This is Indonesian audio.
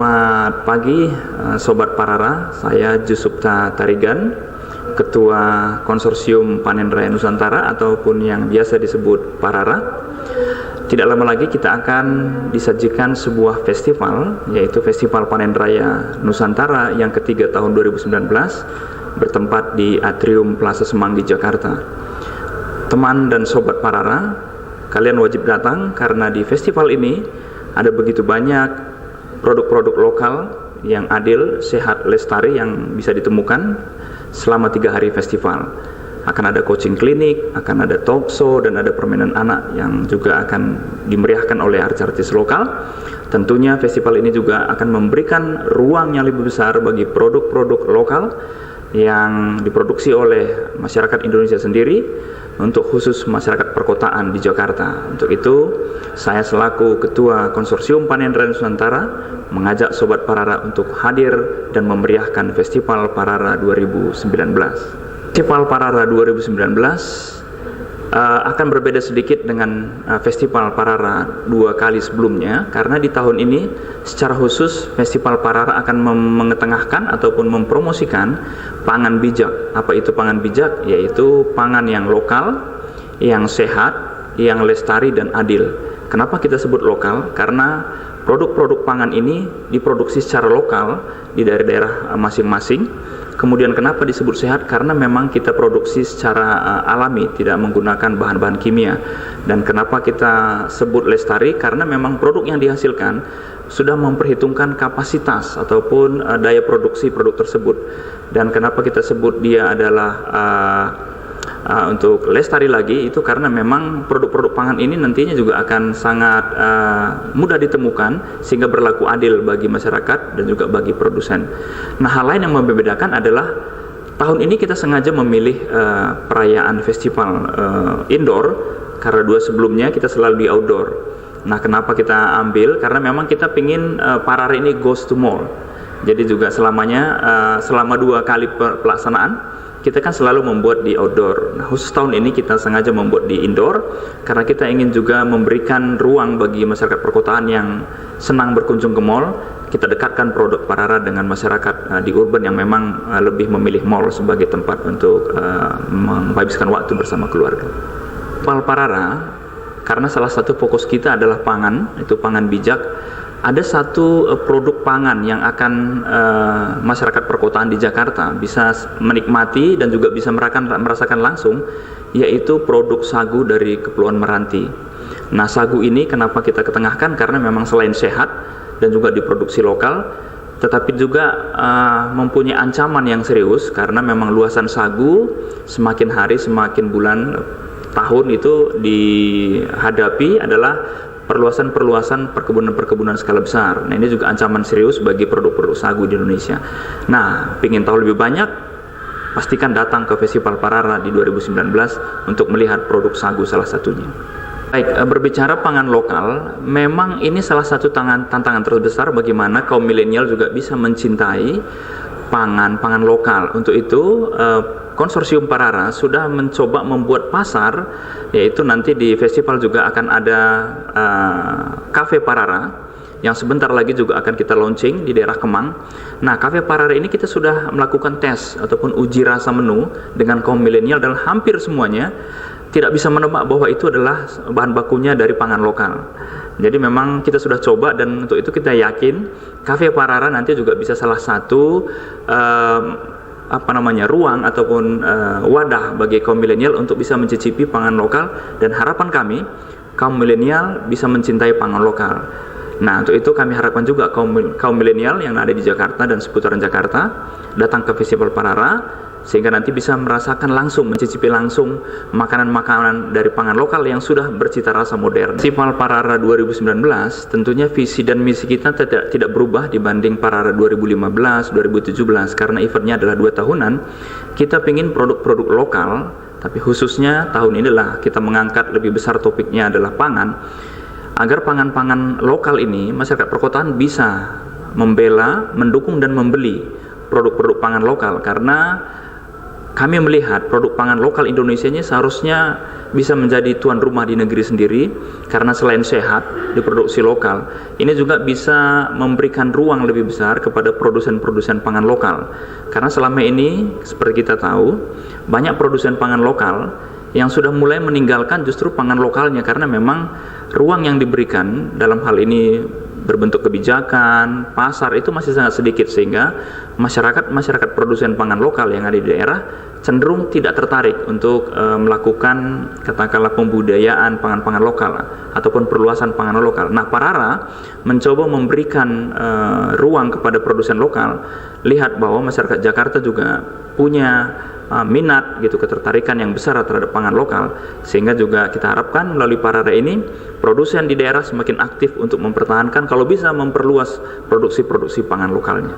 Selamat pagi Sobat Parara, saya Jusupta Tarigan, Ketua Konsorsium Panen Raya Nusantara ataupun yang biasa disebut Parara. Tidak lama lagi kita akan disajikan sebuah festival, yaitu Festival Panen Raya Nusantara yang ketiga tahun 2019, bertempat di Atrium Plaza Semanggi, Jakarta. Teman dan Sobat Parara, kalian wajib datang karena di festival ini ada begitu banyak produk-produk lokal yang adil, sehat, lestari yang bisa ditemukan selama 3 hari festival. Akan ada coaching klinik, akan ada talk show, dan ada permainan anak yang juga akan dimeriahkan oleh artis-artis lokal. Tentunya festival ini juga akan memberikan ruang yang lebih besar bagi produk-produk lokal yang diproduksi oleh masyarakat Indonesia sendiri untuk khusus masyarakat perkotaan di Jakarta. Untuk itu, saya selaku Ketua Konsorsium Panen Raya Nusantara mengajak Sobat Parara untuk hadir dan memeriahkan Festival Parara 2019. Festival Parara 2019 akan berbeda sedikit dengan Festival Parara 2 kali sebelumnya, karena di tahun ini secara khusus Festival Parara akan mengetengahkan ataupun mempromosikan pangan bijak. Apa itu pangan bijak? Yaitu pangan yang lokal, yang sehat, yang lestari dan adil. Kenapa kita sebut lokal? Karena produk-produk pangan ini diproduksi secara lokal di daerah-daerah masing-masing. Kemudian kenapa disebut sehat? Karena memang kita produksi secara alami, tidak menggunakan bahan-bahan kimia. Dan kenapa kita sebut lestari? Karena memang produk yang dihasilkan sudah memperhitungkan kapasitas ataupun daya produksi produk tersebut. Dan kenapa kita sebut dia adalah untuk lestari lagi, itu karena memang produk-produk pangan ini nantinya juga akan sangat mudah ditemukan sehingga berlaku adil bagi masyarakat dan juga bagi produsen. Nah, hal lain yang membedakan adalah tahun ini kita sengaja memilih perayaan festival indoor, karena 2 sebelumnya kita selalu di outdoor. Nah, kenapa kita ambil? Karena memang kita ingin Parara ini goes to mall. Jadi juga selama 2 kali pelaksanaan kita kan selalu membuat di outdoor. Nah, khusus tahun ini kita sengaja membuat di indoor karena kita ingin juga memberikan ruang bagi masyarakat perkotaan yang senang berkunjung ke mall. Kita dekatkan produk Parara dengan masyarakat di urban yang memang lebih memilih mall sebagai tempat untuk menghabiskan waktu bersama keluarga. Festival Parara, karena salah satu fokus kita adalah pangan, itu pangan bijak. Ada satu produk pangan yang akan masyarakat perkotaan di Jakarta bisa menikmati dan juga bisa merasakan langsung, yaitu produk sagu dari Kepulauan Meranti. Nah, sagu ini kenapa kita ketengahkan? Karena memang selain sehat dan juga diproduksi lokal, tetapi juga mempunyai ancaman yang serius, karena memang luasan sagu semakin hari semakin bulan tahun itu dihadapi adalah perluasan perkebunan skala besar. Nah, ini juga ancaman serius bagi produk-produk sagu di Indonesia. Nah, ingin tahu lebih banyak, pastikan datang ke Festival Parara di 2019 untuk melihat produk sagu salah satunya. Baik, berbicara pangan lokal, memang ini salah satu tantangan terbesar bagaimana kaum milenial juga bisa mencintai pangan lokal. Untuk itu, Konsorsium Parara sudah mencoba membuat pasar, yaitu nanti di festival juga akan ada Cafe Parara yang sebentar lagi juga akan kita launching di daerah Kemang. Nah, Cafe Parara ini kita sudah melakukan tes ataupun uji rasa menu dengan kaum milenial, dan hampir semuanya tidak bisa menebak bahwa itu adalah bahan bakunya dari pangan lokal. Jadi memang kita sudah coba, dan untuk itu kita yakin Cafe Parara nanti juga bisa salah satu ruang ataupun wadah bagi kaum milenial untuk bisa mencicipi pangan lokal, dan harapan kami kaum milenial bisa mencintai pangan lokal. Nah, untuk itu kami harapkan juga kaum milenial yang ada di Jakarta dan seputaran Jakarta datang ke Festival Parara, sehingga nanti bisa merasakan langsung, mencicipi langsung makanan-makanan dari pangan lokal yang sudah bercita rasa modern. Festival Parara 2019 tentunya visi dan misi kita tidak berubah dibanding Parara 2015, 2017, karena eventnya adalah 2 tahunan. Kita ingin produk-produk lokal, tapi khususnya tahun inilah kita mengangkat lebih besar topiknya adalah pangan, agar pangan-pangan lokal ini masyarakat perkotaan bisa membela, mendukung dan membeli produk-produk pangan lokal, karena kami melihat produk pangan lokal Indonesia ini seharusnya bisa menjadi tuan rumah di negeri sendiri, karena selain sehat diproduksi lokal, ini juga bisa memberikan ruang lebih besar kepada produsen-produsen pangan lokal. Karena selama ini seperti kita tahu, banyak produsen pangan lokal yang sudah mulai meninggalkan justru pangan lokalnya, karena memang ruang yang diberikan dalam hal ini berbentuk kebijakan, pasar itu masih sangat sedikit, sehingga masyarakat produsen pangan lokal yang ada di daerah cenderung tidak tertarik untuk melakukan katakanlah pembudayaan pangan-pangan lokal ataupun perluasan pangan lokal. Nah, Parara mencoba memberikan ruang kepada produsen lokal, lihat bahwa masyarakat Jakarta juga punya minat gitu, ketertarikan yang besar terhadap pangan lokal, sehingga juga kita harapkan melalui Parara ini produsen di daerah semakin aktif untuk mempertahankan, kalau bisa memperluas produksi pangan lokalnya.